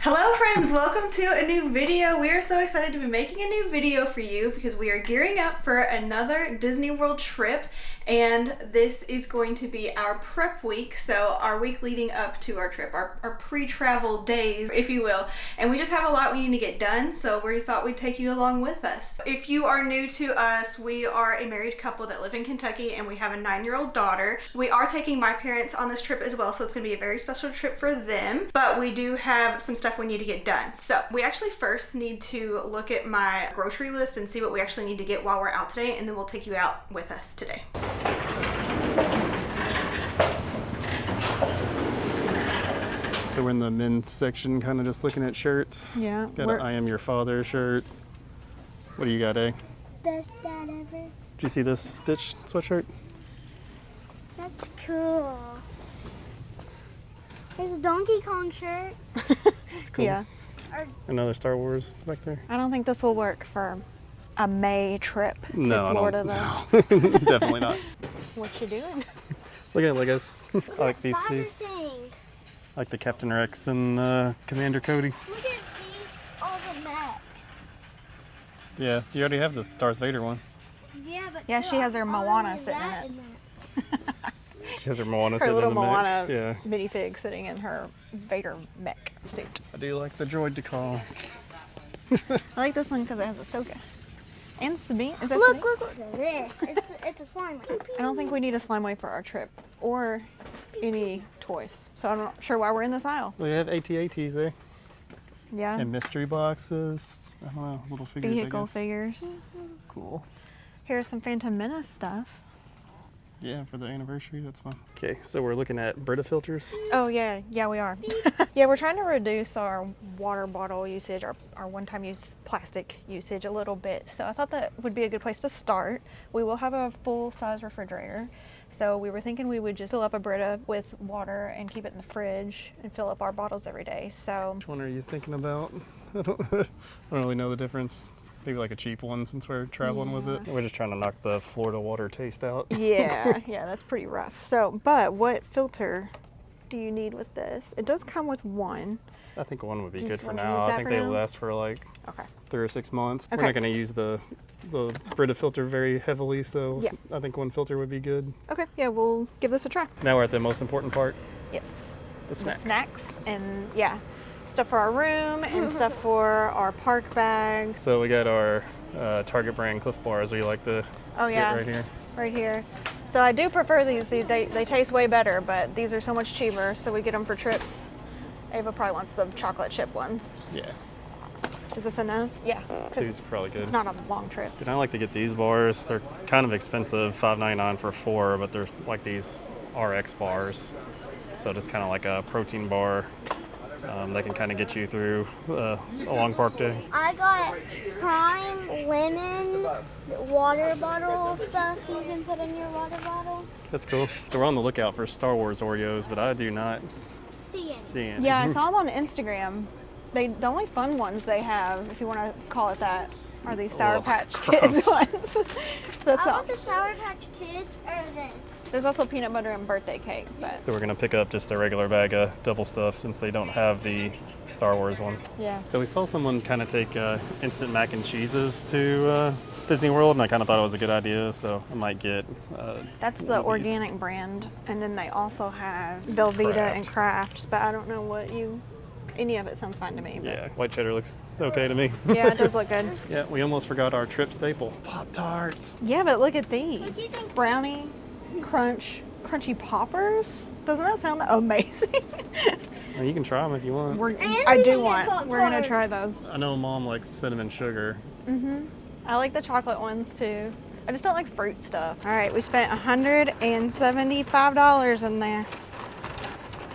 Hello friends, welcome to a new video. We are so excited to be making a new video for you because we are gearing up for another Disney World trip, and this is going to be our prep week, so our week leading up to our trip, our pre-travel days, if you will. And we just have a lot we need to get done, so we thought we'd take you along with us. If you are new to us, we are a married couple that live in Kentucky and we have a 9-year-old daughter. We are taking my parents on this trip as well, so it's going to be a very special trip for them, but we do have some stuff we need to get done. So we actually first need to look at my grocery list and see what we actually need to get while we're out today, and then we'll take you out with us today. So we're in the men's section, kind of just looking at shirts. Yeah. Got an I Am Your Father shirt. What do you got, eh? Best dad ever. Did you see this Stitch sweatshirt? That's cool. There's a Donkey Kong shirt. It's cool. Yeah. Another Star Wars back there. I don't think this will work for a May trip to Florida, though. No, definitely not. What you doing? Look at Legos. I like these Spider two. thing. I like the Captain Rex and Commander Cody. Look at these, all the mechs. Yeah, you already have the Darth Vader one. Yeah, but Yeah, still, she has her I Moana wanted sitting that in it. that. She has her Moana Her sitting little in the Moana mech. Yeah. minifig sitting in her Vader mech suit. I do like the droid decal. I like this one because it has Ahsoka. And Sabine. Is that Look, Sabine? look at this. It's a slime. I don't think we need a slime way for our trip or any toys. So I'm not sure why we're in this aisle. We have AT-ATs there. Yeah. And mystery boxes. I don't know, little figures, I Vehicle guess. figures. Cool. Here's some Phantom Menace stuff. Yeah, for the anniversary, that's fun. Okay, so we're looking at Brita filters. Oh yeah, we are. Yeah, we're trying to reduce our water bottle usage, our one-time use plastic usage a little bit. So I thought that would be a good place to start. We will have a full-size refrigerator. So we were thinking we would just fill up a Brita with water and keep it in the fridge and fill up our bottles every day. So Which one are you thinking about? I don't really know the difference. Maybe like a cheap one since we're traveling with it. We're just trying to knock the Florida water taste out. yeah, that's pretty rough. So, but what filter do you need with this? It does come with one. I think one would be You good just for wanna now. use I that think for they now? last for like Okay. 3 or 6 months. Okay. We're not going to use the Brita filter very heavily, so Yeah. I think one filter would be good. Okay, yeah, we'll give this a try. Now we're at the most important part, Yes. the snacks. Snacks and yeah, stuff for our room and stuff for our park bags. So we got our Target brand Cliff Bars we like to Oh yeah, get right here. right here. So I do prefer these. They taste way better, but these are so much cheaper, so we get them for trips. Ava probably wants the chocolate chip ones. Yeah, Is this a no? Yeah. 'cause two's probably good. It's not a long trip. And I like to get these bars. They're kind of expensive, $5.99 for 4, but they're like these RX bars. So just kind of like a protein bar. They can kind of get you through a long park day. I got Prime Lemon water bottle stuff you can put in your water bottle. That's cool. So we're on the lookout for Star Wars Oreos, but I do not See it. see any. Yeah, I saw them on Instagram. The only fun ones they have, if you want to call it that, are these Sour Ugh, Patch gross. Kids ones. That's I all. want the Sour Patch Kids or this. There's also peanut butter and birthday cake, but So we're gonna pick up just a regular bag of double stuff since they don't have the Star Wars ones. yeah. So we saw someone kind of take instant mac and cheeses to Disney World, and I kind of thought it was a good idea, so I might get That's one the of these. organic brand, and then they also have Velveeta and Kraft, but I don't know any of it sounds fine to me. But Yeah, white cheddar looks okay to me. yeah, it does look good. Yeah, we almost forgot our trip staple, Pop-Tarts. Yeah, but look at these. What do you think? Brownie, crunchy poppers. Doesn't that sound amazing? Well, you can try them if you want. I do can want. get We're gonna Pop-Tarts. try those. I know Mom likes cinnamon sugar. I like the chocolate ones too. I just don't like fruit stuff. All right, we spent $175 in there.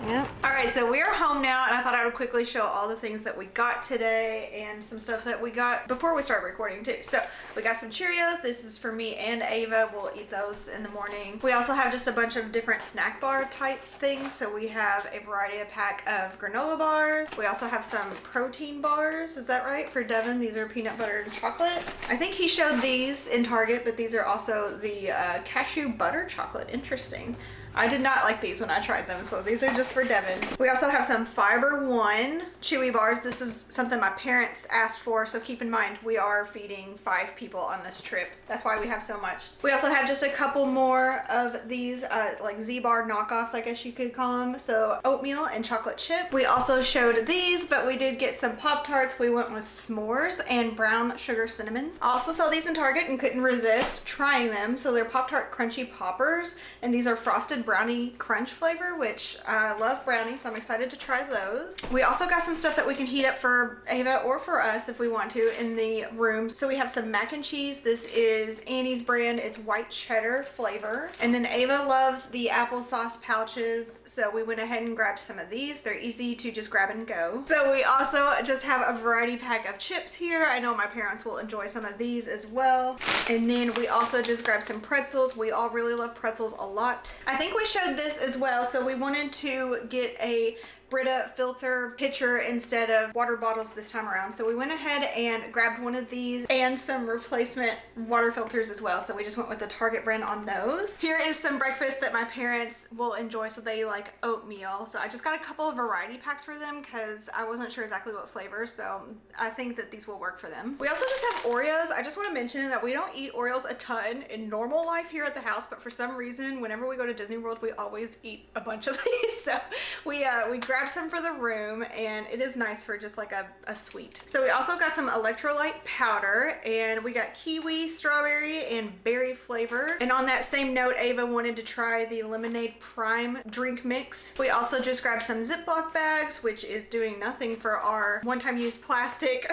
Yep. All right, so we're home now, and I thought I would quickly show all the things that we got today and some stuff that we got before we start recording too. So we got some Cheerios. This is for me and Ava. We'll eat those in the morning. We also have just a bunch of different snack bar type things. So we have a variety of pack of granola bars. We also have some protein bars. Is that right? For Devin, these are peanut butter and chocolate. I think he showed these in Target, but these are also the cashew butter chocolate. Interesting. I did not like these when I tried them, so these are just for Devin. We also have some Fiber One chewy bars. This is something my parents asked for, so keep in mind we are feeding 5 people on this trip. That's why we have so much. We also have just a couple more of these like Z-bar knockoffs, I guess you could call them. So oatmeal and chocolate chip. We also showed these, but we did get some Pop-Tarts. We went with s'mores and brown sugar cinnamon. I also saw these in Target and couldn't resist trying them. So they're Pop-Tart Crunchy Poppers, and these are frosted brownie crunch flavor, which I love brownies, so I'm excited to try those. We also got some stuff that we can heat up for Ava or for us if we want to in the room. So we have some mac and cheese. This is Annie's brand. It's white cheddar flavor. And then Ava loves the applesauce pouches, so we went ahead and grabbed some of these. They're easy to just grab and go. So we also just have a variety pack of chips here. I know my parents will enjoy some of these as well. And then we also just grabbed some pretzels. We all really love pretzels a lot. I think we showed this as well. So we wanted to get a Brita filter pitcher instead of water bottles this time around. So we went ahead and grabbed one of these and some replacement water filters as well. So we just went with the Target brand on those. Here is some breakfast that my parents will enjoy. So they like oatmeal. So I just got a couple of variety packs for them because I wasn't sure exactly what flavor. So I think that these will work for them. We also just have Oreos. I just want to mention that we don't eat Oreos a ton in normal life here at the house, but for some reason, whenever we go to Disney World, we always eat a bunch of these. So we grabbed some for the room, and it is nice for just like a sweet. So we also got some electrolyte powder, and we got kiwi, strawberry, and berry flavor. And on that same note, Ava wanted to try the lemonade prime drink mix. We also just grabbed some Ziploc bags, which is doing nothing for our one-time use plastic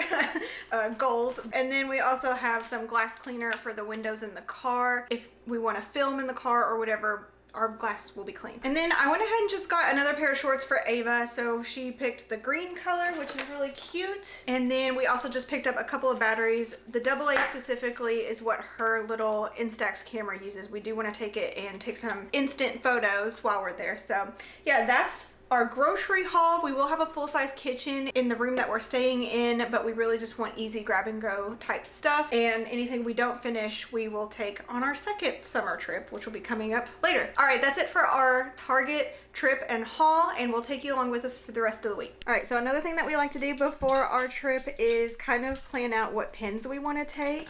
goals. And then we also have some glass cleaner for the windows in the car if we want to film in the car or whatever. Our glass will be clean. And then I went ahead and just got another pair of shorts for Ava. So she picked the green color, which is really cute. And then we also just picked up a couple of batteries. The AA specifically is what her little Instax camera uses. We do want to take it and take some instant photos while we're there. So yeah, that's our grocery haul. We will have a full-size kitchen in the room that we're staying in, but we really just want easy grab and go type stuff, and anything we don't finish we will take on our second summer trip, which will be coming up later. All right, that's it for our Target trip and haul, and we'll take you along with us for the rest of the week. All right, so another thing that we like to do before our trip is kind of plan out what pins we want to take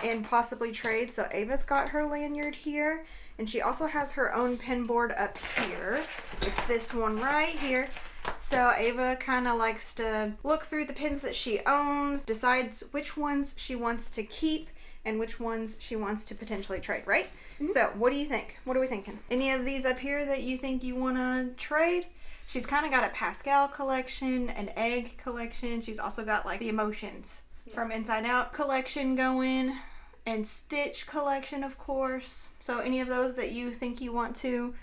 and possibly trade. So Ava's got her lanyard here, and she also has her own pin board up here. It's this one right here. So Ava kind of likes to look through the pins that she owns, decides which ones she wants to keep and which ones she wants to potentially trade, right? Mm-hmm. So what do you think? What are we thinking? Any of these up here that you think you want to trade? She's kind of got a Pascal collection, an egg collection. She's also got like the Emotions from Inside Out collection going, and Stitch collection, of course. So any of those that you think you want to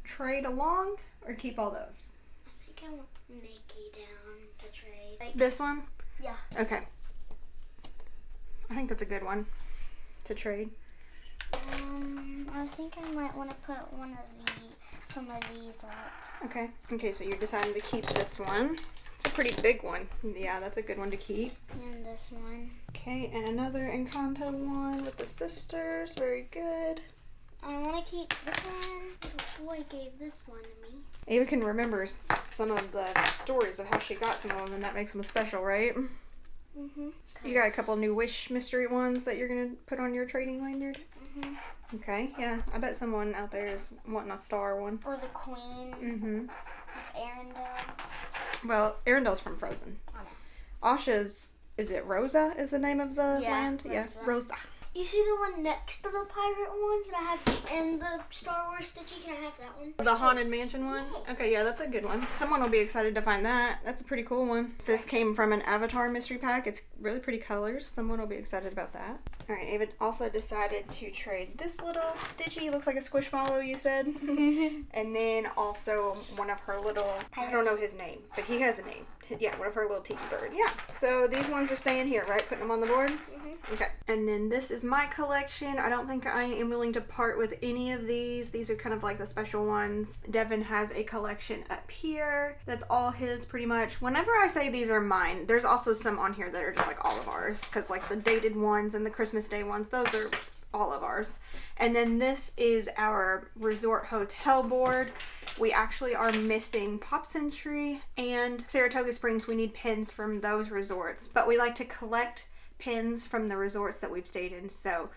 trade along or keep all those? I think I want Mickey down to trade. Like, this one? Yeah. Okay. I think that's a good one to trade. I think I might want to put some of these up. Okay. Okay, so you're deciding to keep this one. It's a pretty big one. Yeah, that's a good one to keep. And this one. Okay, and another Encanto one with the sisters. Very good. I want to keep this one. The boy gave this one to me. Ava can remember some of the stories of how she got some of them, and that makes them special, right? Mm-hmm. You got a couple new Wish mystery ones that you're going to put on your trading lanyard? Mm-hmm. Okay, yeah. I bet someone out there is wanting a star one. Or the Queen. Mm-hmm. Of Arendelle. Well, Arendelle's from Frozen. Okay. Asha's, is it Rosa is the name of the land? Rosa. Yeah, Rosa. You see the one next to the pirate one? Can I have, and the Star Wars Stitchy, can I have that one? The Haunted Mansion one? Yes. Okay, yeah, that's a good one. Someone will be excited to find that. That's a pretty cool one. This came from an Avatar mystery pack. It's really pretty colors. Someone will be excited about that. All right, Ava also decided to trade this little Stitchy. Looks like a Squishmallow, you said. And then also one of her little, I don't know his name, but he has a name. Yeah, one of her little tiki bird. Yeah, so these ones are staying here, right? Putting them on the board? Mm-hmm. Okay. And then this is my collection. I don't think I am willing to part with any of these. These are kind of like the special ones. Devin has a collection up here. That's all his pretty much. Whenever I say these are mine, there's also some on here that are just like all of ours, because like the dated ones and the Christmas Day ones, those are all of ours. And then this is our resort hotel board. We actually are missing Pop Century and Saratoga Springs. We need pins from those resorts, but we like to collect pins from the resorts that we've stayed in. So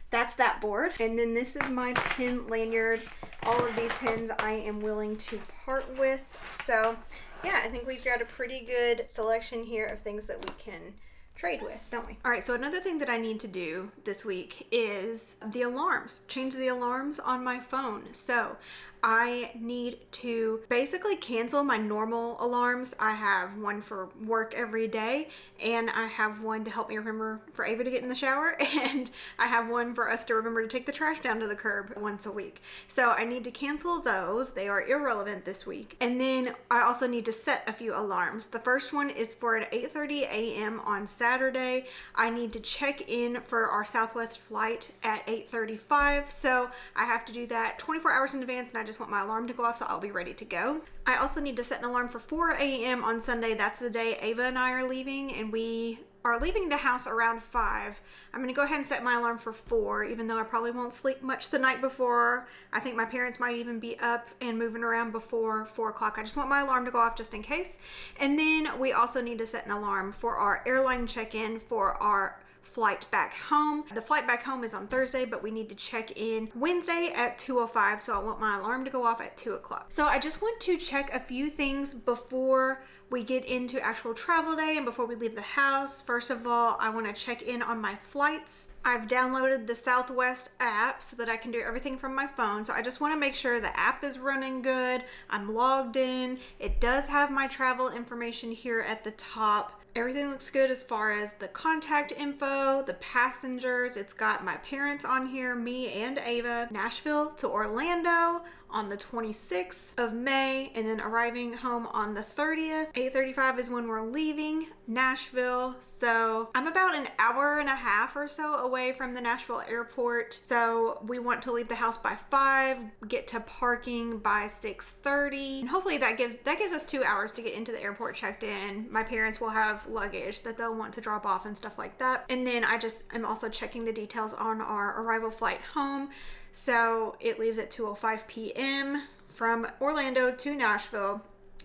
that's that board. And then this is my pin lanyard. All of these pins I am willing to part with. So yeah, I think we've got a pretty good selection here of things that we can trade with, don't we? All right, so another thing that I need to do this week is the alarms. Change the alarms on my phone. So I need to basically cancel my normal alarms. I have one for work every day, and I have one to help me remember for Ava to get in the shower, and I have one for us to remember to take the trash down to the curb once a week. So I need to cancel those. They are irrelevant this week. And then I also need to set a few alarms. The first one is for an 8:30 a.m. on Saturday. I need to check in for our Southwest flight at 8:35. So I have to do that 24 hours in advance, and I just want my alarm to go off so I'll be ready to go. I also need to set an alarm for 4 a.m. on Sunday. That's the day Ava and I are leaving, and we are leaving the house around 5. I'm going to go ahead and set my alarm for 4, even though I probably won't sleep much the night before. I think my parents might even be up and moving around before 4 o'clock. I just want my alarm to go off just in case. And then we also need to set an alarm for our airline check-in for our flight back home. The flight back home is on Thursday, but we need to check in Wednesday at 2:05, so I want my alarm to go off at 2 o'clock. So I just want to check a few things before we get into actual travel day and before we leave the house. First of all, I want to check in on my flights. I've downloaded the Southwest app so that I can do everything from my phone. So I just want to make sure the app is running good. I'm logged in. It does have my travel information here at the top. Everything looks good as far as the contact info, the passengers. It's got my parents on here, me and Ava. Nashville to Orlando on the 26th of May, and then arriving home on the 30th. 8:35 is when we're leaving Nashville. So I'm about an hour and a half or so away from the Nashville airport. So we want to leave the house by 5, get to parking by 6:30. And hopefully that gives us 2 hours to get into the airport checked in. My parents will have luggage that they'll want to drop off and stuff like that. And then I'm also checking the details on our arrival flight home. So it leaves at 2:05 p.m. from Orlando to Nashville.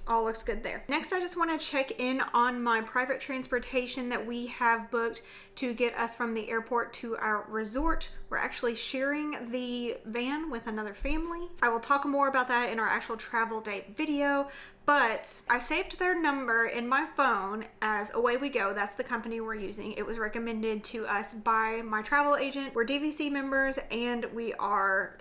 All looks good there. Next, I just want to check in on my private transportation that we have booked to get us from the airport to our resort. We're actually sharing the van with another family. I will talk more about that in our actual travel date video, but I saved their number in my phone as Away We Go. That's the company we're using. It was recommended to us by my travel agent. We're DVC members and we are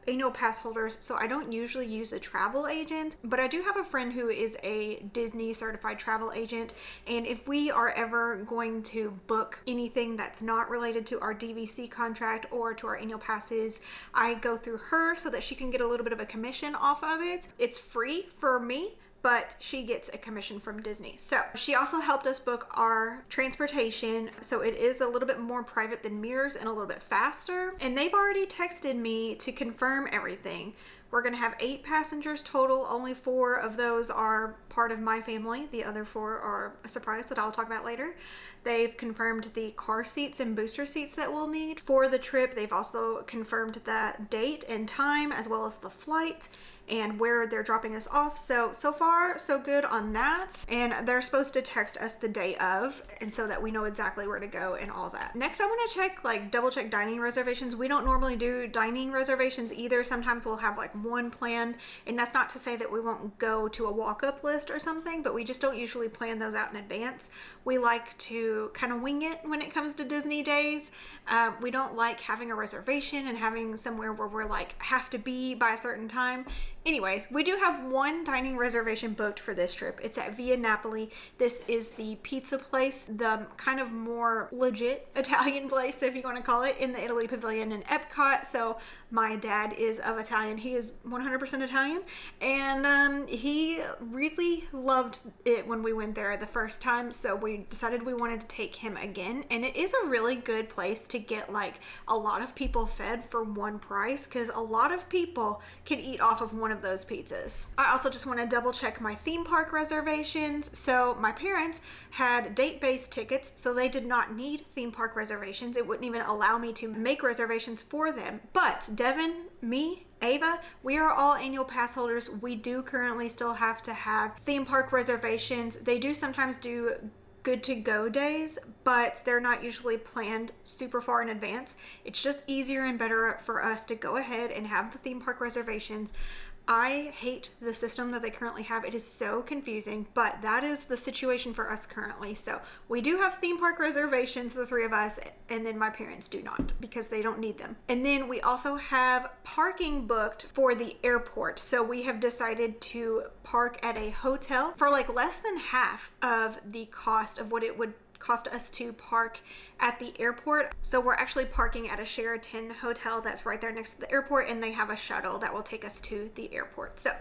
annual pass holders, so I don't usually use a travel agent, but I do have a friend who is a Disney certified travel agent, and if we are ever going to book anything that's not related to our DVC contract or to our annual passes, I go through her so that she can get a little bit of a commission off of it. It's free for me, but she gets a commission from Disney. So she also helped us book our transportation. So it is a little bit more private than Mirrors and a little bit faster. And they've already texted me to confirm everything. We're gonna have 8 passengers total. Only 4 of those are part of my family. The other 4 are a surprise that I'll talk about later. They've confirmed the car seats and booster seats that we'll need for the trip. They've also confirmed the date and time as well as the flight and where they're dropping us off. So far, so good on that. And they're supposed to text us the day of, and so that we know exactly where to go and all that. Next, I want to check, double check dining reservations. We don't normally do dining reservations either. Sometimes we'll have one planned, and that's not to say that we won't go to a walk-up list or something, but we just don't usually plan those out in advance. We like to kind of wing it when it comes to Disney days. We don't like having a reservation and having somewhere where we're have to be by a certain time. Anyways, we do have 1 dining reservation booked for this trip. It's at Via Napoli. This is the pizza place, the kind of more legit Italian place, if you want to call it, in the Italy Pavilion in Epcot. So my dad is of Italian. He is 100% Italian, and he really loved it when we went there the first time. So we decided we wanted to take him again, and it is a really good place to get a lot of people fed for one price, because a lot of people can eat off of one of those pizzas. I also just want to double check my theme park reservations. So my parents had date-based tickets, so they did not need theme park reservations. It wouldn't even allow me to make reservations for them. But Devin, me, Ava, we are all annual pass holders. We do currently still have to have theme park reservations. They do sometimes do good to go days, but they're not usually planned super far in advance. It's just easier and better for us to go ahead and have the theme park reservations. I hate the system that they currently have. It is so confusing, but that is the situation for us currently. So we do have theme park reservations, the three of us, and then my parents do not because they don't need them. And then we also have parking booked for the airport. So we have decided to park at a hotel for like less than half of the cost of what it would cost us to park at the airport. So we're actually parking at a Sheraton hotel that's right there next to the airport, and they have a shuttle that will take us to the airport. So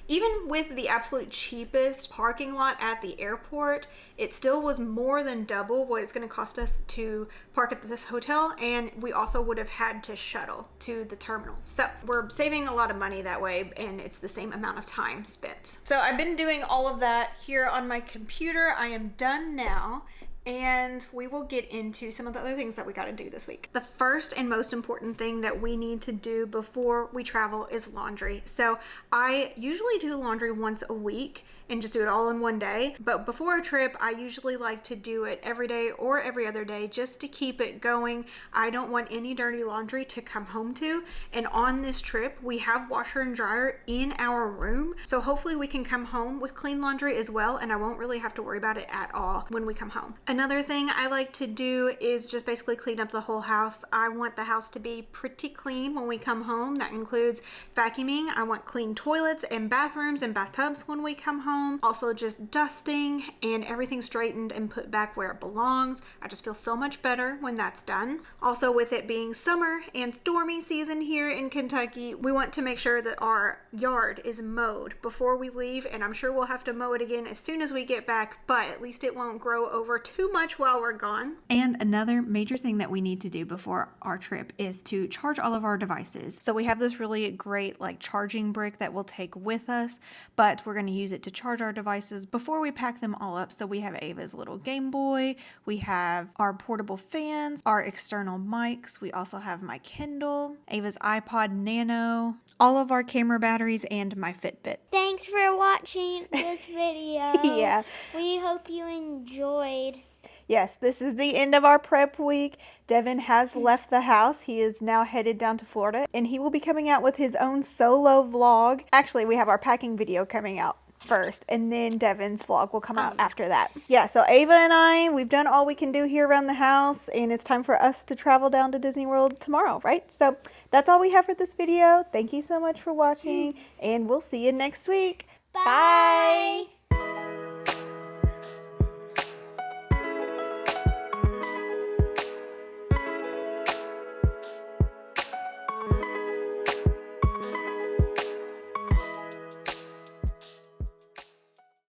even with the absolute cheapest parking lot at the airport, it still was more than double what it's going to cost us to park at this hotel, and we also would have had to shuttle to the terminal. So we're saving a lot of money that way, and it's the same amount of time spent. So I've been doing all of that here on my computer. I am done now, and we will get into some of the other things that we got to do this week. The first and most important thing that we need to do before we travel is laundry. So I usually do laundry once a week and just do it all in one day. But before a trip, I usually like to do it every day or every other day just to keep it going. I don't want any dirty laundry to come home to. And on this trip, we have washer and dryer in our room. So hopefully we can come home with clean laundry as well, and I won't really have to worry about it at all when we come home. Another thing I like to do is just basically clean up the whole house. I want the house to be pretty clean when we come home. That includes vacuuming. I want clean toilets and bathrooms and bathtubs when we come home. Also just dusting and everything straightened and put back where it belongs. I just feel so much better when that's done. Also, with it being summer and stormy season here in Kentucky, we want to make sure that our yard is mowed before we leave, and I'm sure we'll have to mow it again as soon as we get back, but at least it won't grow over too much while we're gone. And another major thing that we need to do before our trip is to charge all of our devices. So we have this really great like charging brick that we'll take with us, but we're going to use it to charge our devices before we pack them all up. So we have Ava's little Game Boy, we have our portable fans, our external mics, we also have my Kindle, Ava's iPod Nano, all of our camera batteries, and my Fitbit. Thanks for watching this video. Yeah. We hope you enjoyed. Yes, this is the end of our prep week. Devin has left the house. He is now headed down to Florida, and he will be coming out with his own solo vlog. Actually, we have our packing video coming out first, and then Devin's vlog will come out after that. Yeah, so Ava and I, we've done all we can do here around the house, and it's time for us to travel down to Disney World tomorrow, right? So that's all we have for this video. Thank you so much for watching, and we'll see you next week. Bye.